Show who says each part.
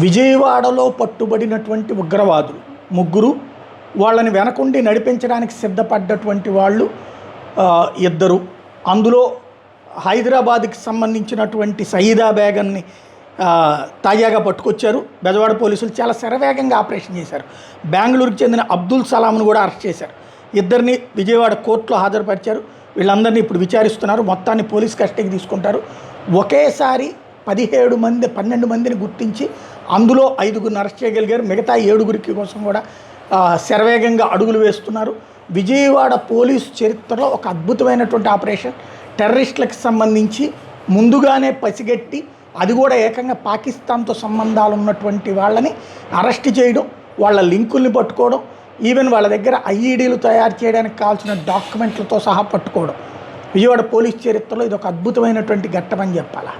Speaker 1: విజయవాడలో పట్టుబడినటువంటి ఉగ్రవాదులు ముగ్గురు, వాళ్ళని వెనకుండి నడిపించడానికి సిద్ధపడ్డటువంటి వాళ్ళు ఇద్దరు. అందులో హైదరాబాద్కి సంబంధించినటువంటి సయీదా బేగన్ని తాజాగా పట్టుకొచ్చారు. బెజవాడ పోలీసులు చాలా శరవేగంగా ఆపరేషన్ చేశారు. బెంగళూరుకు చెందిన అబ్దుల్ సలాంను కూడా అరెస్ట్ చేశారు. ఇద్దరిని విజయవాడ కోర్టులో హాజరుపరిచారు. వీళ్ళందరినీ ఇప్పుడు విచారిస్తున్నారు. మొత్తాన్ని పోలీస్ కస్టడీకి తీసుకుంటారు. ఒకేసారి 12 మందిని గుర్తించి అందులో 5గురిని అరెస్ట్ చేయగలిగారు. మిగతా 7గురికి కోసం కూడా శరవేగంగా అడుగులు వేస్తున్నారు. విజయవాడ పోలీసు చరిత్రలో ఒక అద్భుతమైనటువంటి ఆపరేషన్. టెర్రరిస్టులకు సంబంధించి ముందుగానే పసిగట్టి, అది కూడా ఏకంగా పాకిస్తాన్తో సంబంధాలు ఉన్నటువంటి వాళ్ళని అరెస్ట్ చేయడం, వాళ్ళ లింకుల్ని పట్టుకోవడం, ఈవెన్ వాళ్ళ దగ్గర ఐఈడీలు తయారు చేయడానికి కావాల్సిన డాక్యుమెంట్లతో సహా పట్టుకోవడం. విజయవాడ పోలీస్ చరిత్రలో ఇది ఒక అద్భుతమైనటువంటి ఘట్టమని చెప్పాలి.